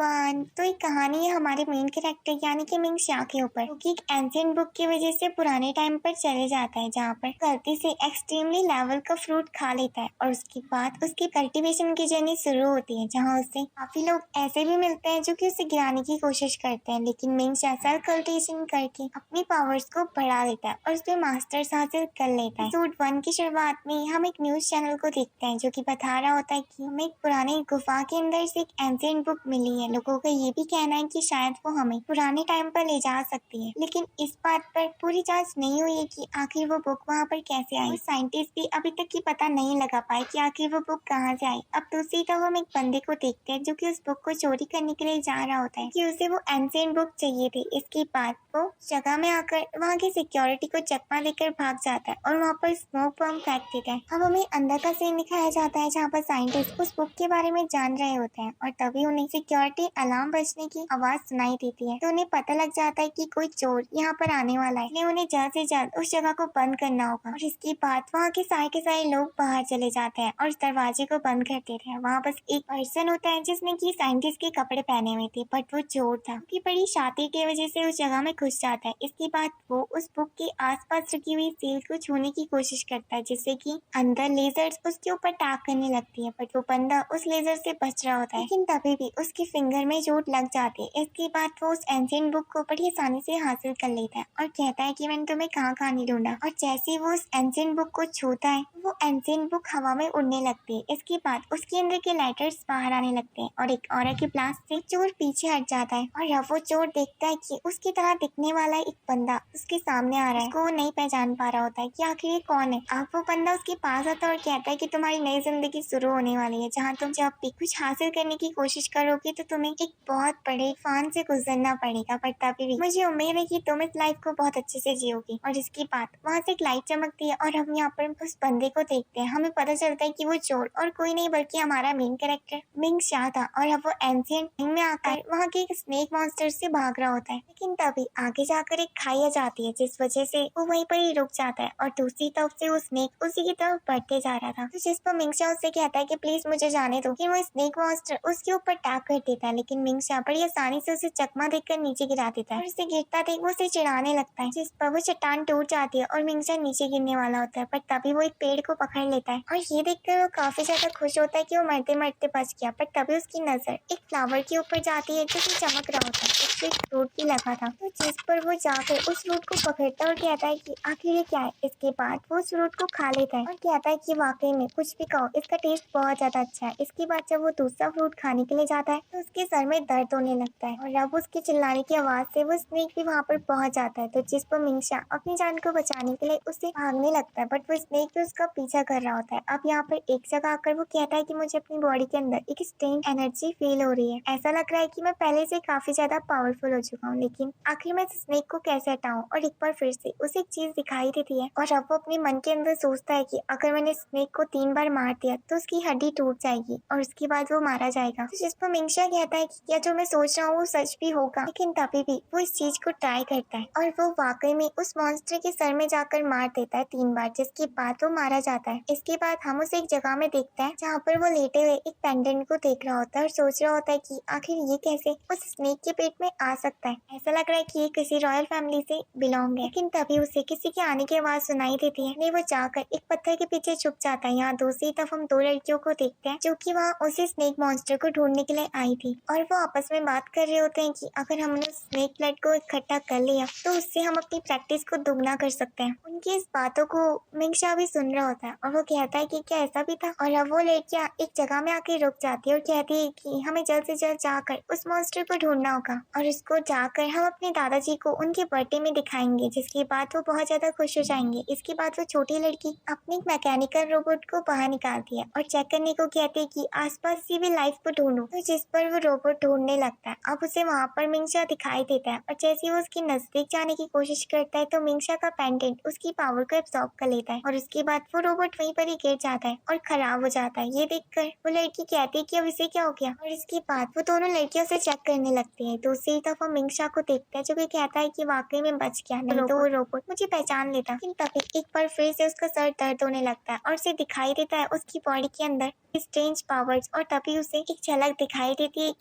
Everyone, तो ये कहानी है हमारे मेन कैरेक्टर यानी कि मिंग शा के ऊपर, क्योंकि एक एंशिएंट बुक की वजह से पुराने टाइम पर चले जाता है जहाँ पर गलती से एक्सट्रीमली लेवल का फ्रूट खा लेता है और उसके बाद उसकी कल्टीवेशन की जर्नी शुरू होती है जहाँ उससे काफी लोग ऐसे भी मिलते हैं जो कि उसे गिराने की कोशिश करते हैं, लेकिन मिंग शा सेल्फ कल्टीवेशन करके अपनी पावर्स को बढ़ा लेता है और उसमें मास्टर्स हासिल कर लेता है। एपिसोड 1 की शुरुआत में हम एक न्यूज चैनल को देखते हैं जो कि बता रहा होता है कि हमें एक पुरानी गुफा के अंदर से एक एंशिएंट बुक मिली है। लोगों का ये भी कहना है कि शायद वो हमें पुराने टाइम पर ले जा सकती है, लेकिन इस बात पर पूरी जांच नहीं हुई है कि आखिर वो बुक वहाँ पर कैसे आई। साइंटिस्ट भी अभी तक ये पता नहीं लगा पाए कि आखिर वो बुक कहाँ से आई। अब दूसरी तरफ हम एक बंदे को देखते हैं जो कि उस बुक को चोरी करने के लिए जा रहा होता है कि उसे वो एंशिएंट बुक चाहिए थी। इसके बाद वो जगह में आकर वहाँ की सिक्योरिटी को चकमा देकर भाग जाता है और वहाँ पर स्मोक बम फेंक देता है। अब हमें अंदर का सीन दिखाया जाता है जहाँ पर साइंटिस्ट उस बुक के बारे में जान रहे होते हैं और तभी उन्हें सिक्योरिटी अलार्म बजने की आवाज सुनाई देती है, तो उन्हें पता लग जाता है कि कोई चोर यहाँ पर आने वाला है, इसलिए उन्हें जल्द से जल्द उस जगह को बंद करना होगा। और इसके बाद वहाँ के सारे लोग बाहर चले जाते हैं और उस दरवाजे को बंद कर देते हैं। वहाँ बस एक पर्सन होता है जिसने की साइंटिस्ट के कपड़े पहने हुए थे, बट वो चोर था कि बड़ी शातिर की वजह से उस जगह में घुस जाता है। इसके बाद वो उस बुक के आसपास रखी हुई सील को छूने की कोशिश करता है जिससे कि अंदर लेजर्स उसके ऊपर टैग करने लगती है, बट वो बंदा उस लेजर से बच रहा होता है, लेकिन तभी भी उसकी फिंगर में चोट लग जाती है। इसके बाद वो उस एंशिएंट बुक को बड़ी आसानी से हासिल कर लेता है और कहता है कि मैंने तुम्हें कहाँ नहीं ढूंढा। और जैसे ही वो उस एंशिएंट बुक को छूता है वो एंशिएंट बुक हवा में उड़ने लगती है। इसके बाद उसके अंदर के लेटर्स बाहर आने लगते हैं और एक औरत के प्लास से चोर पीछे हट जाता है और अब वो चोर देखता है कि उसकी तरह दिखने वाला एक बंदा उसके सामने आ रहा है। उसको वो नहीं पहचान पा रहा होता है कि आखिर ये कौन है। अब वो बंदा उसके पास आता है और कहता है कि तुम्हारी नई जिंदगी शुरू होने वाली है जहाँ तुम जब भी कुछ हासिल करने की कोशिश करोगे तो तुम्हें एक बहुत बड़े फान से गुजरना पड़ेगा, पर तभी भी मुझे उम्मीद है कि तुम इस लाइफ को बहुत अच्छे से जियोगी। और इसकी बात वहाँ से एक लाइट चमकती है और हम यहाँ पर उस बंदे को देखते हैं। हमें पता चलता है कि वो चोर और कोई नहीं बल्कि हमारा मेन कैरेक्टर मिंग शा था और अब वो एंशिएंट में आकर वहाँ के एक स्नेक मॉन्स्टर से भाग रहा होता है, लेकिन तभी आगे जाकर एक खाई आ जाती है जिस वजह से वो वहीं पर ही रुक जाता है और दूसरी तरफ से वो स्नेक उसी की तरफ बढ़ते जा रहा था। तो जिस पर मिंग शा उससे कहता है कि प्लीज मुझे जाने दो, कि वो स्नेक मॉन्स्टर उसके ऊपर टैग कर देता है, लेकिन मिंग शा बड़ी आसानी से उसे चकमा देकर नीचे गिरा देता है और उसे गिरता देख वो उसे चिढ़ाने लगता है, जिस पर वो चट्टान टूट जाती है और मिंग शा नीचे गिरने वाला होता है, पर तभी वो एक पेड़ को पकड़ लेता है और ये देखकर वो काफी ज्यादा खुश होता है कि वो मरते मरते बच गया। पर तभी उसकी नजर एक फ्लावर के ऊपर जाती है जो कि चमक रहा होता है, उससे एक फ्रूट भी लगा था, तो जिस पर वो जाकर उस फ्रूट को पकड़ता है और कहता है कि आखिर ये क्या है। इसके बाद वो उस फ्रूट को खा लेता है और कहता है कि वाकई में कुछ भी कहो इसका टेस्ट बहुत ज्यादा अच्छा है। इसके बाद जब वो दूसरा फ्रूट खाने के लिए जाता है तो उसके सर में दर्द होने लगता है और अब उसके चिल्लाने की आवाज से वो स्नेक भी वहाँ पर पहुंच जाता है, तो जिस पर मिंग शा अपनी जान को बचाने के लिए उससे भागने लगता है, बट वो स्नेक भी उसका पीछा कर रहा होता है। अब यहाँ पर एक जगह आकर वो कहता है कि मुझे अपनी बॉडी के अंदर एक स्ट्रेंज एनर्जी फील हो रही है, ऐसा लग रहा है कि मैं पहले से काफी ज्यादा पावरफुल हो चुका हूँ, लेकिन आखिर मैं स्नेक को कैसे हटाऊं। और एक बार फिर से उसे एक चीज दिखाई देती है और अब वो अपने मन के अंदर सोचता है कि अगर मैंने स्नेक को 3 बार मार दिया तो उसकी हड्डी टूट जाएगी और उसके बाद वो मारा जाएगा। तो जिस पर मिंग शा कहता है कि क्या जो मैं सोच रहा हूँ वो सच भी होगा, लेकिन तभी भी वो इस चीज को ट्राई करता है और वो वाकई में उस मॉन्स्टर के सर में जाकर मार देता है 3 बार, जिसके बाद वो मारा जाता है। इसके बाद हम उसे एक जगह में देखते हैं जहाँ पर वो लेटे हुए एक पेंडेंट को देख रहा होता है और सोच रहा होता है कि आखिर ये कैसे उस स्नेक के पेट में आ सकता है। ऐसा लग रहा है कि ये किसी रॉयल फैमिली से बिलोंग है, लेकिन तभी उसे किसी के आने की आवाज सुनाई देती है। नहीं, वो जाकर एक पत्थर के पीछे छुप जाता है। यहाँ दूसरी तरफ हम 2 लड़कियों को देखते हैं जो कि वहाँ उसी स्नेक मॉन्स्टर को ढूंढने के लिए आई थी और वो आपस में बात कर रहे होते हैं कि अगर हमने उस स्नेक ब्लड को इकट्ठा कर लिया तो उससे हम अपनी प्रैक्टिस को दुगना कर सकते हैं। उनकी इस बातों को मिंग शा भी सुन रहा होता है और वो कहता है कि क्या ऐसा भी था। और अब वो लड़कियां एक जगह में आके रुक जाती है और कहती है कि हमें जल्द से जल्द जाकर उस मॉन्स्टर को ढूंढना होगा और इसको जाकर हम अपने दादाजी को उनके बर्थडे में दिखाएंगे, जिसके बाद वो बहुत ज्यादा खुश हो जाएंगे। इसके बाद वो छोटी लड़की अपनी मैकेनिकल रोबोट को बाहर निकालती है और चेक करने को कहती है कि आसपास की भी लाइफ को ढूंढो, तो जिस पर वो रोबोट ढूंढने लगता है। अब उसे वहाँ पर मिंग शा दिखाई देता है और जैसे ही वो उसके नजदीक जाने की कोशिश करता है तो मिंग शा का पेंडेंट उसकी पावर को एब्सॉर्ब कर लेता है और उसके बाद वो रोबोट वहीं पर ही गिर जाता है और खराब हो जाता है। ये देखकर वो लड़की कहती है कि अब इसे क्या हो गया और इसके बाद वो दोनों लड़कियों से चेक करने लगती है। दूसरी तरफ वो मिंग शा को देखता है जो कि कहता है कि वाकई में बच गया, नहीं तो वो रोबोट मुझे पहचान लेता। लेकिन तभी एक बार फिर से उसका सर दर्द होने लगता है और उसे दिखाई देता है उसकी बॉडी के अंदर स्ट्रेंज पावर्स और तभी उसे एक झलक दिखाई देती है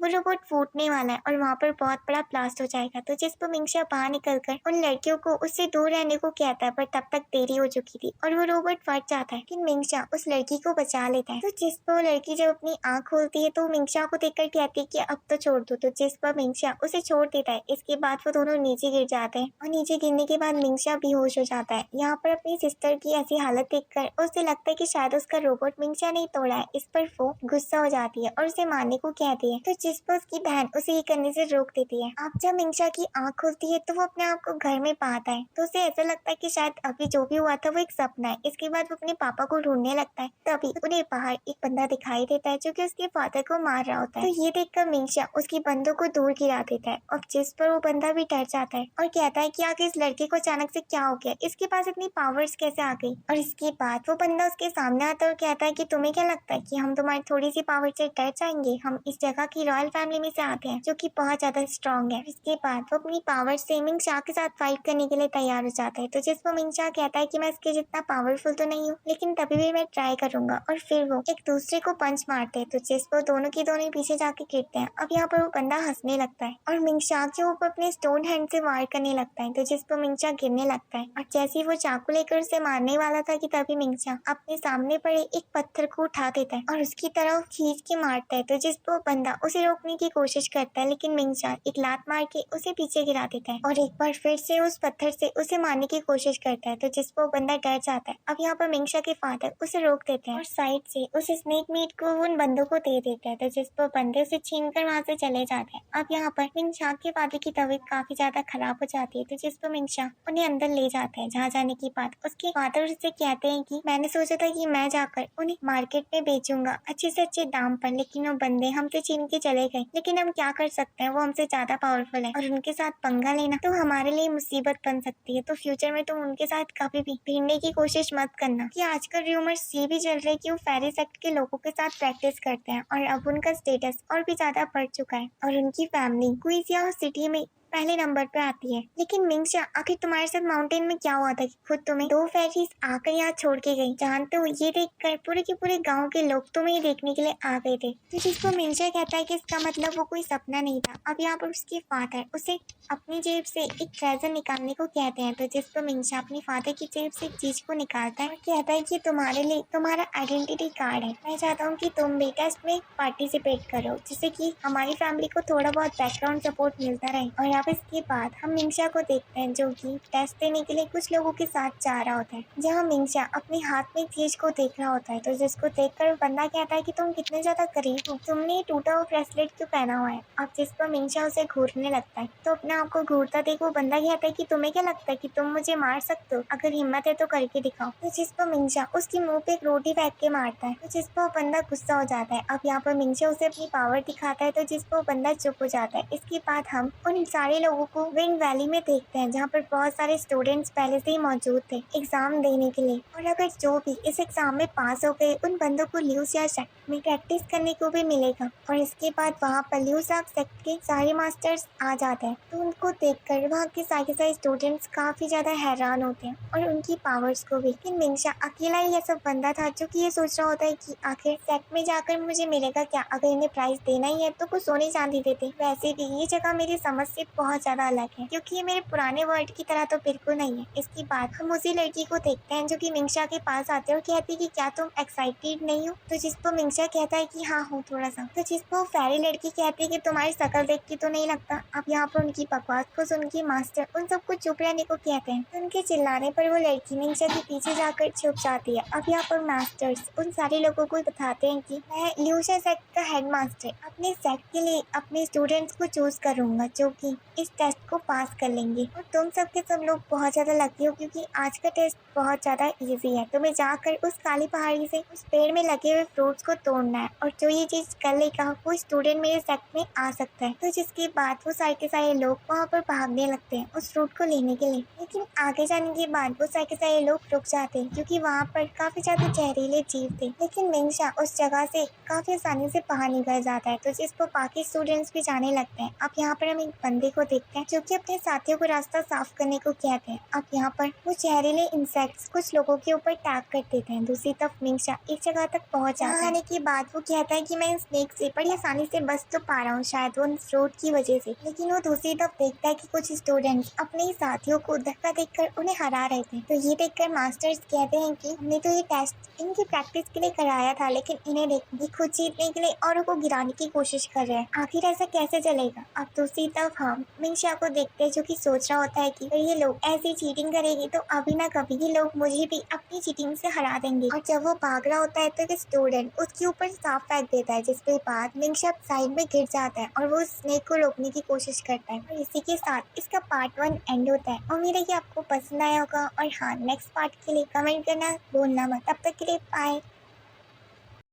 वो रोबोट फूटने वाला है और वहाँ पर बहुत बड़ा ब्लास्ट हो जाएगा। तो जिस पर मिंगशा बाहर निकलकर उन लड़कियों को उससे दूर रहने को कहता है, पर तब तक देरी हो चुकी थी और वो रोबोट फट जाता है। लेकिन मिंगशा उस लड़की को बचा लेता है। तो जिस पर वो लड़की जब अपनी आँख खोलती है तो मिंगशा को देखकर कहती है कि अब तो छोड़ दो। तो जिस पर मिंगशा उसे छोड़ देता है। इसके बाद वो दोनों नीचे गिर जाते हैं और नीचे गिरने के बाद मिंगशा बेहोश हो जाता है। यहाँ पर अपनी सिस्टर की ऐसी हालत देखकर उसे लगता है कि शायद उसका रोबोट मिंगशा नहीं तोड़ा है। इस पर वो गुस्सा हो जाती है और उसे मारने को कहती है। तो जिस पर उसकी बहन उसे ये करने से रोक देती है। अब जब मिंगशा की आँख खुलती है तो वो अपने आप को घर में पाता है। तो उसे ऐसा लगता है कि शायद अभी जो भी हुआ था वो एक सपना है। इसके बाद वो अपने पापा को ढूंढने लगता है। तभी उन्हें बाहर एक बंदा दिखाई देता है जो कि उसके फादर को मार रहा होता है। तो ये देखकर मिंगशा उसकी बंदूक को दूर गिरा देता है और जिस पर वो बंदा भी डर जाता है और कहता है कि आखिर इस लड़के को अचानक से क्या हो गया, इसके पास इतनी पावर्स कैसे आ गई। और इसके बाद वो बंदा उसके सामने आता है और कहता है कि तुम्हें क्या लगता है कि हम तुम्हारी थोड़ी सी पावर से डर जाएंगे? हम इस जगह की रॉयल फैमिली में से आते हैं जो कि बहुत ज्यादा स्ट्रॉन्ग है। इसके बाद वो अपनी पावर से मिंगशा के साथ फाइट करने के लिए तैयार हो जाता है। तो जिस पर मिंगशा कहता है कि मैं इसके जितना पावरफुल तो नहीं हूँ, लेकिन तभी भी मैं ट्राई करूंगा। और फिर वो एक दूसरे को पंच मारते हैं। तो जिस पर दोनों की दोनों पीछे जाके गिरते हैं। अब यहाँ पर वो बंदा हंसने लगता है और मिंगशा के ऊपर अपने स्टोन हैंड से वार करने लगता है। तो जिस पर मिंगशा गिरने लगता है और जैसे ही वो चाकू लेकर उसे मारने वाला था कि तभी मिंगशा अपने सामने पड़े एक पत्थर को उठा देता है और उसकी तरफ खींच के मारता है। तो जिस पर वो बंदा उसे रोकने की कोशिश करता है, लेकिन मिंगशा एक लात मार के उसे पीछे गिरा देता है और एक बार फिर से उस पत्थर से उसे मारने की कोशिश करता है। तो जिस पर वो बंदा डर जाता है। अब यहाँ पर मिंगशा के फादर उसे रोक देते हैं और साइड से उस स्नेक मीट को उन बंदों को दे देते हैं। तो जिस पर बंदे उसे छीन कर वहाँ से चले जाते हैं। अब यहाँ पर मिंगशा के फादर की तबीयत काफी ज्यादा खराब हो जाती है। तो जिस पर मिंगशा उन्हें अंदर ले जाता है। जहाँ जाने के बाद उसके फादर उससे कहते हैं कि मैंने सोचा था कि मैं जाकर उन्हें मार्केट में बेचूंगा अच्छे से अच्छे दाम पर, लेकिन वो बंदे हमसे छीन के चले गए। लेकिन हम क्या कर सकते हैं, वो हमसे ज्यादा पावरफुल है और उनके साथ पंगा लेना तो हमारे लिए मुसीबत बन सकती है। तो फ्यूचर में तुम उनके साथ कभी भी भिड़ने की कोशिश मत करना। कि आजकल रूमर्स ये भी चल रहे कि वो फेरी सेक्ट के लोगों के साथ प्रैक्टिस करते हैं और अब उनका स्टेटस और भी ज्यादा बढ़ चुका है और उनकी फैमिली क्विजिया सिटी में पहले नंबर पे आती है। लेकिन मिंगशा, आखिर तुम्हारे साथ माउंटेन में क्या हुआ था कि खुद तुम्हें दो फेरीज आकर यहाँ छोड़ के गई? जानते हो, ये देखकर पूरे के पूरे गांव के लोग तुम्हें ही देखने के लिए आ गए थे। तो जिसको मिंगशा कहता है कि इसका मतलब वो कोई सपना नहीं था। अब यहाँ पर उसके फादर उसे अपनी जेब से एक ट्रेजर निकालने को कहते हैं। तो जिसको मिंगशा अपनी फादर की जेब से एक चीज को निकालता है और कहता है कि तुम्हारे लिए तुम्हारा आइडेंटिटी कार्ड है। मैं चाहता हूँ कि तुम भी टेस्ट में पार्टिसिपेट करो, जिससे कि हमारी फैमिली को थोड़ा बहुत बैकग्राउंड सपोर्ट मिलता रहे। और अब इसके बाद हम मिंगशा को देखते हैं जो कि टेस्ट देने के लिए कुछ लोगों के साथ जा रहा होता है, जहाँ मिंगशा अपने हाथ में एक चीज को देख रहा होता है। तो जिसको देखकर बंदा कहता है कि तुम कितने ज्यादा करीब हो, तुमने ये टूटा हुआ ब्रेसलेट क्यों पहना हुआ है? अब जिस पर मिंगशा उसे घूरने लगता है। तो अपने आप को घूरता देख वो बंदा कहता है कि तुम्हें क्या लगता है कि तुम मुझे मार सकते हो? अगर हिम्मत है तो करके दिखाओ। तो जिस पर मिंगशा उसके मुंह पे एक रोटी फेंक के मारता है। तो जिस पर वो बंदा गुस्सा हो जाता है। अब यहाँ पर मिंगशा उसे अपनी पावर दिखाता है। तो जिस पर वो बंदा चुप हो जाता है। इसके बाद हम उन सारे लोगों को विंड वैली में देखते हैं, जहाँ पर बहुत सारे स्टूडेंट्स पहले से ही मौजूद थे एग्जाम देने के लिए। और अगर जो भी इस एग्जाम में पास हो गए उन बंदों को ल्यूस या सेक्ट में प्रैक्टिस करने को भी मिलेगा। और इसके बाद वहाँ पर ल्यूसाक सेक्ट के सारे मास्टर्स आ जाते हैं। तो उनको देखकर वहाँ के सारे स्टूडेंट्स काफी ज्यादा हैरान होते हैं और उनकी पावर्स को भी। लेकिन मिंगशा अकेला ही ऐसा बंदा था जो कि ये सोच रहा होता है कि आखिर सेक्ट में जाकर मुझे मिलेगा क्या? अगर इन्हें प्राइज देना ही है तो कुछ सोने चांदी देते। वैसे भी ये जगह मेरी समझ से बहुत ज्यादा अलग है, क्योंकि ये मेरे पुराने वर्ल्ड की तरह तो बिल्कुल नहीं है। इसके बाद हम उसी लड़की को देखते हैं जो कि मिंगशा के पास आते हैं और कहती है कि क्या तुम एक्साइटेड नहीं हो? तो जिसको मिंगशा कहता है कि हाँ हूँ थोड़ा सा। तो जिसको फेरी लड़की कहती है कि तुम्हारी शकल देख के तो नहीं लगता। अब यहाँ पर उनकी बकवास को सुन के मास्टर उन सबको चुप रहने को कहते हैं। तो उनके चिल्लाने पर वो लड़की मिंगशा के पीछे जाकर छुप जाती है। अब यहाँ पर मास्टर्स उन सारे लोगों को बताते हैं कि मैं ल्यूशा सेक्ट का हेड मास्टर अपने सेक्ट के लिए अपने स्टूडेंट्स को चूज करूंगा जो कि इस टेस्ट को पास कर लेंगे। और तुम सबके सब लोग बहुत ज्यादा लकी हो, क्योंकि आज का टेस्ट बहुत ज्यादा इजी है। तुम्हें जाकर उस काली पहाड़ी से उस पेड़ में लगे हुए फ्रूट्स को तोड़ना है, और जो ये चीज कर लेगा वो स्टूडेंट मेरे सेक्ट में आ सकता है। तो जिसके बाद वो सारे के सारे लोग वहाँ पर भागने लगते हैं उस फ्रूट को लेने के लिए। लेकिन आगे जाने के बाद वो सारे के सारे लोग रुक जाते हैं, क्योंकि वहाँ पर काफी ज्यादा जहरीले जीव थे। लेकिन मिंगशा उस जगह से काफी आसानी से बाहर निकल जाता है। तो जिस पर बाकी स्टूडेंट्स भी जाने लगते हैं। अब यहाँ पर हम एक बंदे को देखता है जो कि अपने साथियों को रास्ता साफ करने को कहते हैं। अब यहाँ पर वो जहरीले इंसेक्ट्स कुछ लोगों के ऊपर टैग कर देते हैं। दूसरी तरफ मिंगशा एक जगह तक पहुंच जाता है। आने के बाद वो कहता है कि मैं स्नेक से बड़ी आसानी से बच तो पा रहा हूँ, शायद वो फ्रूट की वजह से। लेकिन वो दूसरी तरफ देखता है कि कुछ स्टूडेंट्स अपने ही साथियों को धक्का देकर उन्हें हरा रहे थे। तो ये देखकर मास्टर्स कहते हैं कि हमने तो ये टेस्ट इनकी प्रैक्टिस के लिए कराया था, लेकिन इन्हें देखिए खुद जीतने के लिए औरों को गिराने की कोशिश कर रहे हैं। आखिर ऐसा कैसे चलेगा। अब दूसरी तरफ हम मिंगशा को देखते हैं जो कि सोच रहा होता है कि अगर ये लोग ऐसी चीटिंग करेंगे तो अभी ना कभी ये लोग मुझे भी अपनी चीटिंग से हरा देंगे। और जब वो भाग रहा होता है तो एक स्टूडेंट उसके ऊपर सांप फेंक देता है, जिसके बाद मिंगशा साइड में गिर जाता है और वो स्नेक को रोकने की कोशिश करता है। और इसी के साथ इसका पार्ट 1 एंड होता है। उम्मीद है कि आपको पसंद आया होगा और हाँ, नेक्स्ट पार्ट के लिए कमेंट करना भूलना मत। तब तक के लिए बाय।